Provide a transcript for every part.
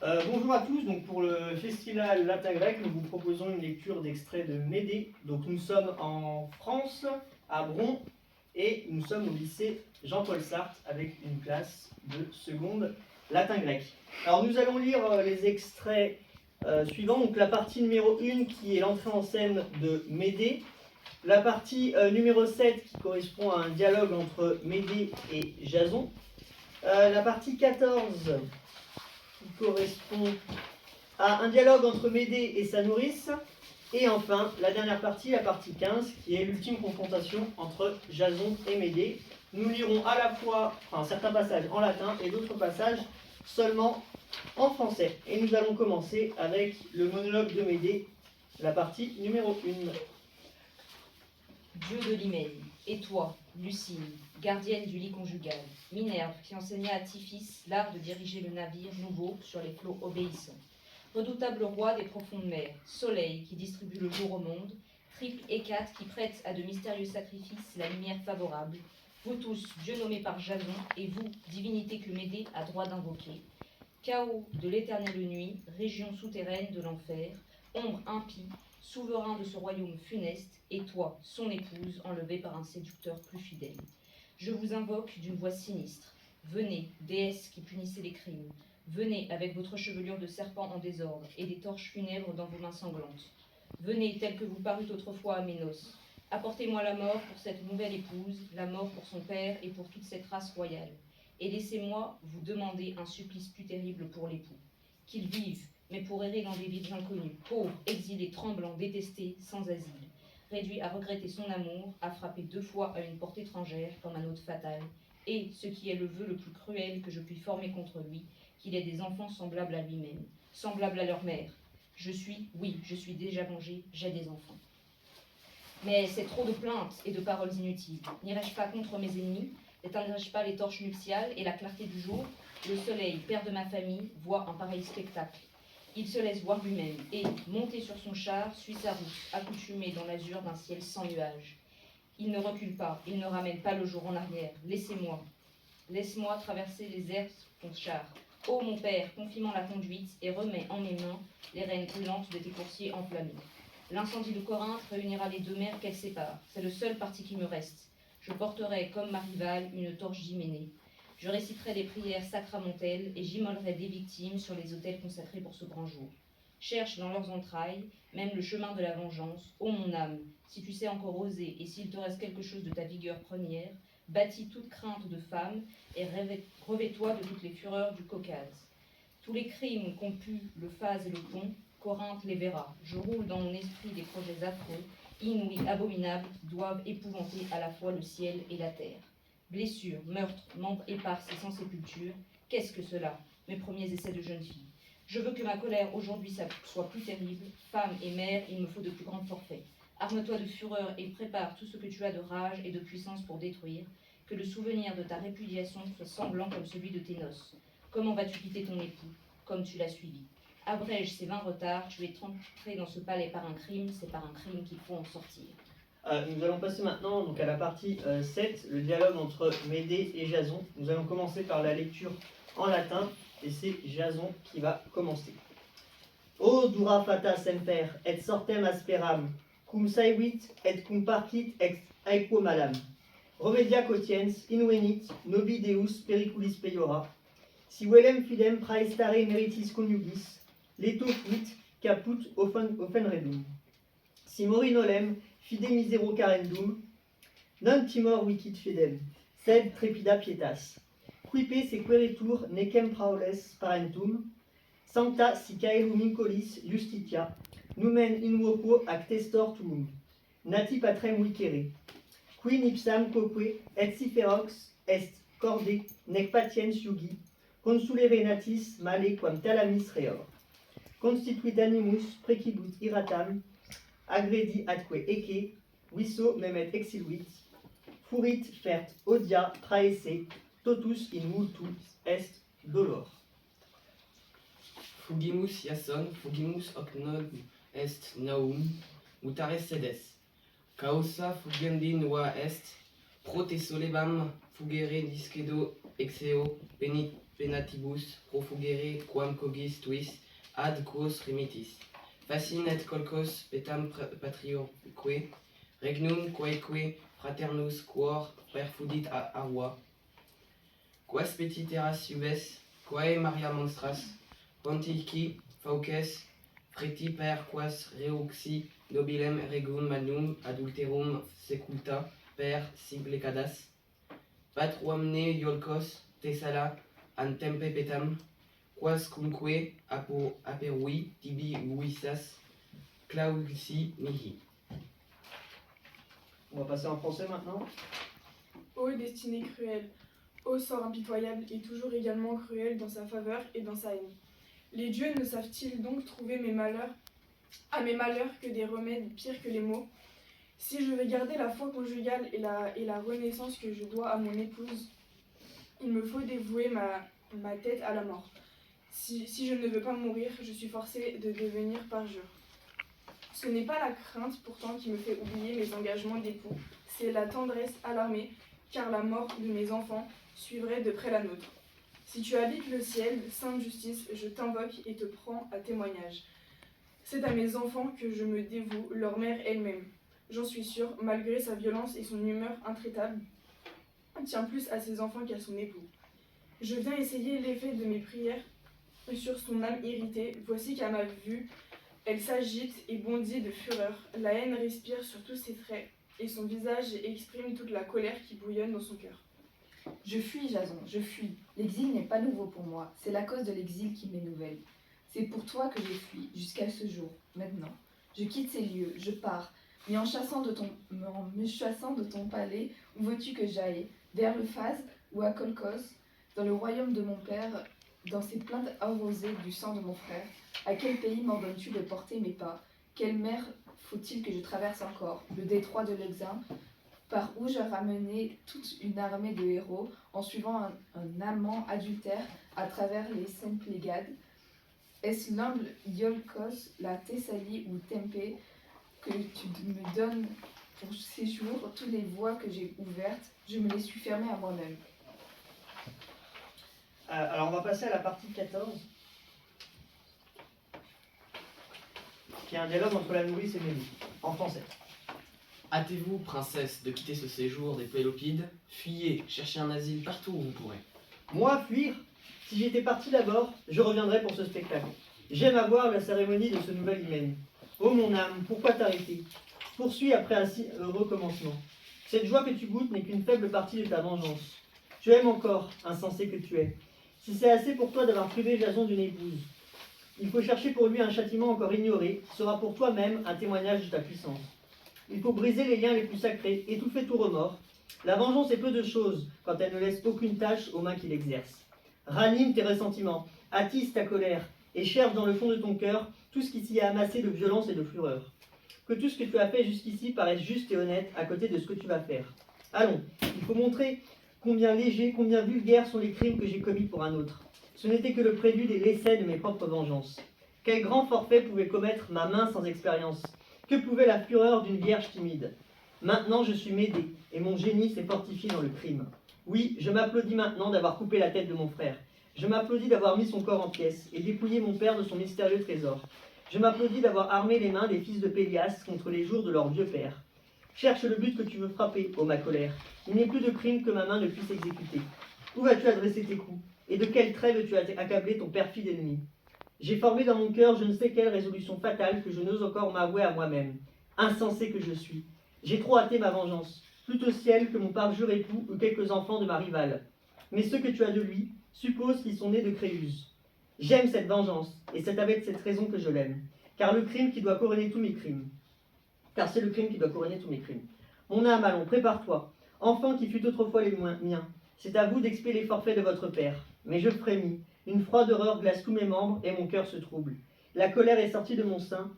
Bonjour à tous, donc pour le festival Latin Grec, nous vous proposons une lecture d'extraits de Médée. Donc nous sommes en France, à Bron, et nous sommes au lycée Jean-Paul Sartre avec une classe de seconde Latin Grec. Alors nous allons lire les extraits suivants, donc la partie numéro 1 qui est l'entrée en scène de Médée, la partie numéro 7 qui correspond à un dialogue entre Médée et Jason, la partie 14 qui correspond à un dialogue entre Médée et sa nourrice, et enfin la dernière partie, la partie 15, qui est l'ultime confrontation entre Jason et Médée. Nous lirons à la fois certains passages en latin et d'autres passages seulement en français. Et nous allons commencer avec le monologue de Médée, la partie numéro 1. Dieu de l'hymen, et toi, Lucine, gardienne du lit conjugal, Minerve, qui enseigna à Tiphys l'art de diriger le navire nouveau sur les flots obéissants, redoutable roi des profondes mers, soleil qui distribue le jour au monde, triple Hécate qui prête à de mystérieux sacrifices la lumière favorable, vous tous, dieux nommés par Jason, et vous, divinité que Médée a droit d'invoquer, chaos de l'éternelle nuit, région souterraine de l'enfer, ombre impie, souverain de ce royaume funeste, et toi, son épouse, enlevée par un séducteur plus fidèle. Je vous invoque d'une voix sinistre. Venez, déesse qui punissez les crimes. Venez avec votre chevelure de serpent en désordre et des torches funèbres dans vos mains sanglantes. Venez tel que vous parut autrefois à mes noces. Apportez-moi la mort pour cette nouvelle épouse, la mort pour son père et pour toute cette race royale. Et laissez-moi vous demander un supplice plus terrible pour l'époux. Qu'il vive, mais pour errer dans des villes inconnues, pauvre, exilé, tremblant, détesté, sans asile, réduit à regretter son amour, à frapper 2 fois à une porte étrangère comme un hôte fatal, et, ce qui est le vœu le plus cruel que je puis former contre lui, qu'il ait des enfants semblables à lui-même, semblables à leur mère. Je suis déjà vengé, j'ai des enfants. Mais c'est trop de plaintes et de paroles inutiles. N'irai-je pas contre mes ennemis? N'éteindrai-je pas les torches nuptiales et la clarté du jour? Le soleil, père de ma famille, voit un pareil spectacle. Il se laisse voir lui-même et, monté sur son char, suit sa route, accoutumé dans l'azur d'un ciel sans nuages. Il ne recule pas, il ne ramène pas le jour en arrière. Laisse-moi traverser les airs ton char. Ô mon père, confie-moi la conduite et remets en mes mains les rênes brûlantes de tes coursiers enflammés. L'incendie de Corinthe réunira les 2 mers qu'elle sépare. C'est le seul parti qui me reste. Je porterai, comme ma rivale, une torche d'hyménée. Je réciterai des prières sacramentelles et j'immolerai des victimes sur les autels consacrés pour ce grand jour. Cherche dans leurs entrailles même le chemin de la vengeance. Ô mon âme, si tu sais encore oser et s'il te reste quelque chose de ta vigueur première, bâtis toute crainte de femme et revêt-toi de toutes les fureurs du Caucase. Tous les crimes qu'ont pu le phase et le pont, Corinthe les verra. Je roule dans mon esprit des projets affreux, inouïs, abominables, qui doivent épouvanter à la fois le ciel et la terre. Blessures, meurtres, membres épars et sans sépulture, qu'est-ce que cela? Mes premiers essais de jeune fille. Je veux que ma colère aujourd'hui soit plus terrible. Femme et mère, il me faut de plus grands forfaits. Arme-toi de fureur et prépare tout ce que tu as de rage et de puissance pour détruire. Que le souvenir de ta répudiation soit sanglant comme celui de tes noces. Comment vas-tu quitter ton époux? Comme tu l'as suivi. Abrège ces 20 retards, tu es entré dans ce palais par un crime, c'est par un crime qu'il faut en sortir. Nous allons passer maintenant donc, à la partie 7, le dialogue entre Médée et Jason. Nous allons commencer par la lecture en latin, et c'est Jason qui va commencer. O dura fata semper, et sortem asperam, cum saevit et cum parcit ex aequo malam. Remedia quotiens, invenit, nobi deus periculis peiora. Si velem fidem praestare meritis coniugis, leto fuit, caput offenredum. Si mori nolem, fide misero carendum, non timor vicit fidem, sed trepida pietas. Quipe sequeritur necem praules parentum, sancta si caelum incolis justitia, numen in voco ac testor tuum, nati patrem vicere. Qui nipsam quoque et si ferox est corde nec patiens iugi, consulere natis male quam talamis reor. Constituit animus precibut iratam, agredi atque ecce, viso memet exiluit, furit fert odia praese, totus in multum est dolor. Fugimus Iason, fugimus hoc non est naum, mutare sedes. Causa fugendi nova est, pro te solebam fugere discedo exeo penatibus profugere quam cogis tuis ad quos remittis. Facin et colcos petam patrioque, regnum quaeque fraternus quor perfudit arua. Quas petiteras iuves, quae Maria monstras, pontici fauces, freti per quas reuxi nobilem regum magnum adulterum seculta per simplecadas, patruamne iolcos Thessala an tempe petam, quascunque aperui tibi vissas clausi mihi. On va passer en français maintenant. Ô destinée cruelle, ô sort impitoyable et toujours également cruel dans sa faveur et dans sa haine. Les dieux ne savent-ils donc trouver à mes malheurs que des remèdes pires que les maux? Si je veux garder la foi conjugale et la renaissance que je dois à mon épouse, il me faut dévouer ma tête à la mort. Si je ne veux pas mourir, je suis forcée de devenir parjure. Ce n'est pas la crainte pourtant qui me fait oublier mes engagements d'époux, c'est la tendresse alarmée, car la mort de mes enfants suivrait de près la nôtre. Si tu habites le ciel, sainte justice, je t'invoque et te prends à témoignage. C'est à mes enfants que je me dévoue, leur mère elle-même. J'en suis sûre, malgré sa violence et son humeur intraitable, tient plus à ses enfants qu'à son époux. Je viens essayer l'effet de mes prières sur son âme irritée. Voici qu'à ma vue, elle s'agite et bondit de fureur. La haine respire sur tous ses traits, et son visage exprime toute la colère qui bouillonne dans son cœur. Je fuis, Jason, je fuis. L'exil n'est pas nouveau pour moi. C'est la cause de l'exil qui m'est nouvelle. C'est pour toi que je fuis, jusqu'à ce jour, maintenant. Je quitte ces lieux, je pars. Mais en me chassant de ton palais, où veux-tu que j'aille? Vers le Phase ou à Colchos, dans le royaume de mon père, dans ces plaintes arrosées du sang de mon frère. À quel pays m'ordonnes-tu de porter mes pas? Quelle mer faut-il que je traverse encore? Le détroit de l'Exin, par où je ramenais toute une armée de héros en suivant un amant adultère à travers les scènes Pléiades. Est-ce l'humble Iolcos, la Thessalie ou Tempe que tu me donnes pour séjour? Toutes les voies que j'ai ouvertes, je me les suis fermées à moi-même. Alors on va passer à la partie 14, qui est un dialogue entre la nourrice et Mélie, en français. Hâtez-vous, princesse, de quitter ce séjour des Pélopides. Fuyez, cherchez un asile partout où vous pourrez. Moi, fuir? Si j'étais parti d'abord, je reviendrais pour ce spectacle. J'aime avoir la cérémonie de ce nouvel hymen. Ô mon âme, pourquoi t'arrêter? Poursuis après un si heureux commencement. Cette joie que tu goûtes n'est qu'une faible partie de ta vengeance. Tu aimes encore, insensé que tu es. Si c'est assez pour toi d'avoir privé Jason d'une épouse, il faut chercher pour lui un châtiment encore ignoré, qui sera pour toi-même un témoignage de ta puissance. Il faut briser les liens les plus sacrés, étouffer tout remords. La vengeance est peu de choses quand elle ne laisse aucune tâche aux mains qui l'exercent. Ranime tes ressentiments, attise ta colère, et cherche dans le fond de ton cœur tout ce qui s'y est amassé de violence et de fureur. Que tout ce que tu as fait jusqu'ici paraisse juste et honnête à côté de ce que tu vas faire. Allons, il faut montrer combien légers, combien vulgaires sont les crimes que j'ai commis pour un autre. Ce n'était que le prélude et l'essai de mes propres vengeances. Quel grand forfait pouvait commettre ma main sans expérience? Que pouvait la fureur d'une vierge timide? Maintenant je suis Médée, et mon génie s'est fortifié dans le crime. Oui, je m'applaudis maintenant d'avoir coupé la tête de mon frère. Je m'applaudis d'avoir mis son corps en pièces et dépouillé mon père de son mystérieux trésor. Je m'applaudis d'avoir armé les mains des fils de Pélias contre les jours de leur vieux père. Cherche le but que tu veux frapper, ô ma colère. Il n'est plus de crime que ma main ne puisse exécuter. Où vas-tu adresser tes coups? Et de quel trait veux-tu accabler ton perfide ennemi? J'ai formé dans mon cœur je ne sais quelle résolution fatale que je n'ose encore m'avouer à moi-même. Insensé que je suis. J'ai trop hâté ma vengeance, plus au ciel que mon parjure époux ou quelques enfants de ma rivale. Mais ceux que tu as de lui, suppose qu'ils sont nés de Créuse. J'aime cette vengeance, et c'est avec cette raison que je l'aime. Car le crime qui doit couronner tous mes crimes. Car c'est le crime qui doit couronner tous mes crimes. Mon âme, allons, prépare-toi. Enfant qui fut autrefois les miens, c'est à vous d'expier les forfaits de votre père. Mais je frémis. Une froide horreur glace tous mes membres et mon cœur se trouble. La colère est sortie de mon sein,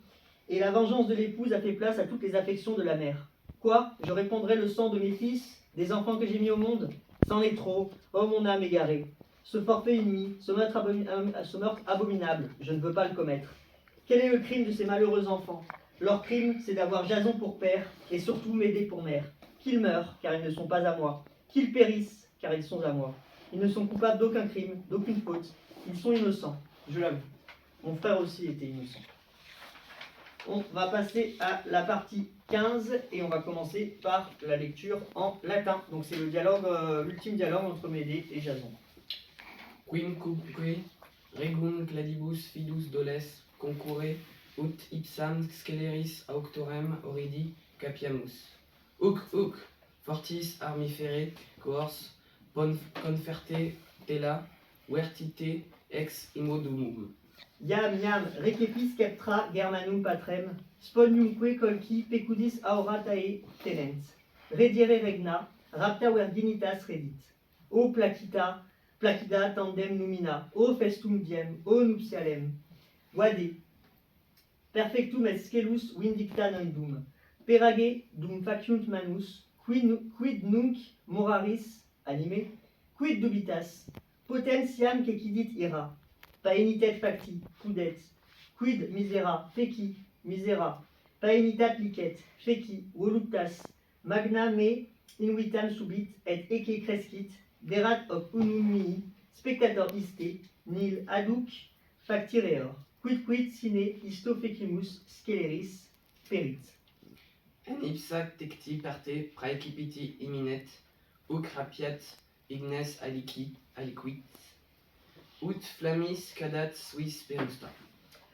et la vengeance de l'épouse a fait place à toutes les affections de la mère. Quoi? Je répondrai le sang de mes fils, des enfants que j'ai mis au monde? C'en est trop, ô mon âme égarée. Ce forfait ennemi, ce meurtre abominable, je ne veux pas le commettre. Quel est le crime de ces malheureux enfants? Leur crime, c'est d'avoir Jason pour père, et surtout Médée pour mère. Qu'ils meurent, car ils ne sont pas à moi. Qu'ils périssent, car ils sont à moi. Ils ne sont coupables d'aucun crime, d'aucune faute. Ils sont innocents, je l'avoue. Mon frère aussi était innocent. On va passer à la partie 15 et on va commencer par la lecture en latin. Donc c'est le dialogue, l'ultime dialogue entre Médée et Jason. Quimque regum cladibus fidus doles concurre ut ipsam sceleris auctorem oridi capiamus. Huc, fortis armifere coors conferte tela vertite ex immodumum. Iam, recepis sceptra Germanum patrem, sponiumque colci pecudis auratae tenent. Redire regna, rapta virginitas redit. O placida tandem numina, o festum diem, o nuptialem. Vade, perfectum et scelus vindicta nondum. Perage dum faciunt manus, quid nunc moraris anime, quid dubitas, potentiam cecidit ira. Paenitet facti, pudet, quid misera, feci, misera, paenitat licet, feci, voluptas, magna me invitam subit, et ecce crescit, derat hoc unum mihi, spectator iste, nil aduc factireor, quid sine isto fecimus sceleris perit. En ipsa tecti parte praecipiti iminet, huc rapiat ignes aliquit, ut flammis cadat suis perusta.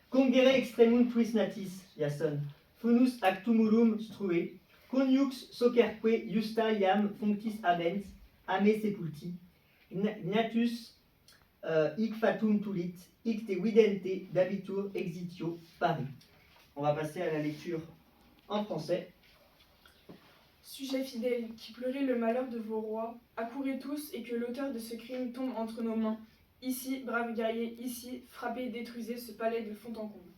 Congere extremum tuis natis, Iason, funus ac tumulum strue, coniux socerque justa iam functis habent, ame sepulti, gnatus hic fatum tulit, hic te vidente dabitur exitio pari. On va passer à la lecture en français. Sujets fidèles, qui pleurez le malheur de vos rois, accourez tous et que l'auteur de ce crime tombe entre nos mains. Ici, braves guerriers, ici, frappez et détruisez ce palais de fond en comble.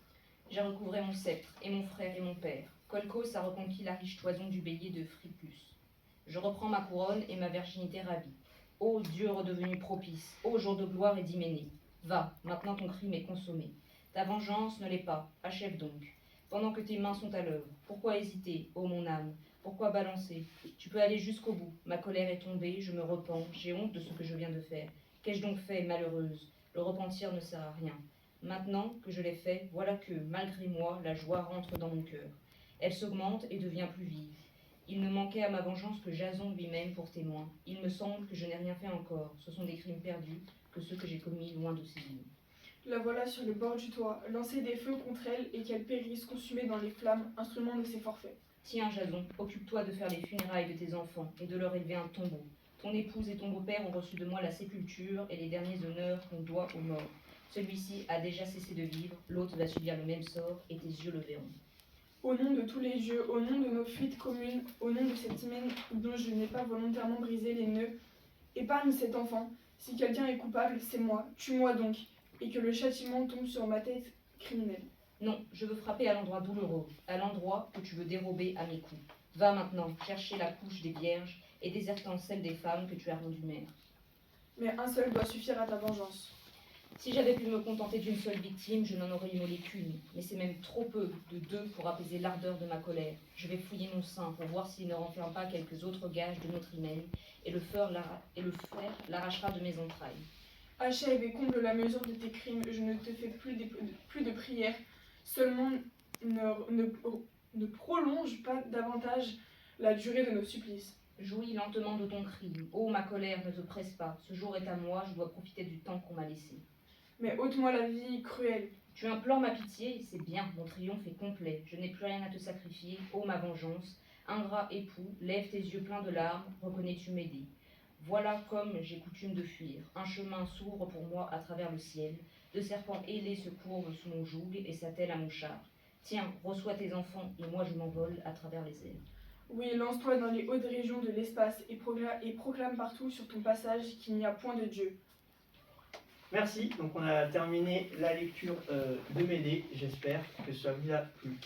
J'ai recouvré mon sceptre, et mon frère et mon père. Colchos a reconquis la riche toison du bélier de Fripus. Je reprends ma couronne et ma virginité ravie. Ô Dieu redevenu propice, ô jour de gloire et d'hyménée. Va, maintenant ton crime est consommé. Ta vengeance ne l'est pas, achève donc. Pendant que tes mains sont à l'œuvre, pourquoi hésiter, ô mon âme? Pourquoi balancer? Tu peux aller jusqu'au bout. Ma colère est tombée, je me repens, j'ai honte de ce que je viens de faire. Qu'ai-je donc fait, malheureuse? Le repentir ne sert à rien. Maintenant que je l'ai fait, voilà que, malgré moi, la joie rentre dans mon cœur. Elle s'augmente et devient plus vive. Il ne manquait à ma vengeance que Jason lui-même pour témoin. Il me semble que je n'ai rien fait encore. Ce sont des crimes perdus, que ceux que j'ai commis loin de ces lieux. La voilà sur le bord du toit, lancez des feux contre elle et qu'elle périsse consumée dans les flammes, instrument de ses forfaits. Tiens, Jason, occupe-toi de faire les funérailles de tes enfants et de leur élever un tombeau. Ton épouse et ton beau-père ont reçu de moi la sépulture et les derniers honneurs qu'on doit aux morts. Celui-ci a déjà cessé de vivre, l'autre va subir le même sort, et tes yeux le verront. Au nom de tous les dieux, au nom de nos fuites communes, au nom de cette hymen dont je n'ai pas volontairement brisé les nœuds, épargne cet enfant. Si quelqu'un est coupable, c'est moi. Tue-moi donc, et que le châtiment tombe sur ma tête criminelle. Non, je veux frapper à l'endroit douloureux, à l'endroit que tu veux dérober à mes coups. Va maintenant chercher la couche des vierges et désertant celle des femmes que tu as rendues mères. Mais un seul doit suffire à ta vengeance. Si j'avais pu me contenter d'une seule victime, je n'en aurais immolé qu'une. Mais c'est même trop peu de deux pour apaiser l'ardeur de ma colère. Je vais fouiller mon sein pour voir s'il ne renferme pas quelques autres gages de notre hymen, et le fer l'arrachera de mes entrailles. Achève et comble la mesure de tes crimes, je ne te fais plus de prières. Seulement ne prolonge pas davantage la durée de nos supplices. Jouis lentement de ton crime. Oh, ma colère, ne te presse pas. Ce jour est à moi, je dois profiter du temps qu'on m'a laissé. Mais ôte-moi la vie cruelle. Tu implores ma pitié, c'est bien, mon triomphe est complet. Je n'ai plus rien à te sacrifier, ô ma vengeance. Ingrat époux, lève tes yeux pleins de larmes, reconnais-tu m'aider. Voilà comme j'ai coutume de fuir. Un chemin s'ouvre pour moi à travers le ciel. Deux serpents ailés se courbent sous mon joug et s'attellent à mon char. Tiens, reçois tes enfants et moi je m'envole à travers les airs. Oui, lance-toi dans les hautes régions de l'espace et proclame partout sur ton passage qu'il n'y a point de Dieu. Merci, donc on a terminé la lecture de Médée, j'espère que ça vous a plu.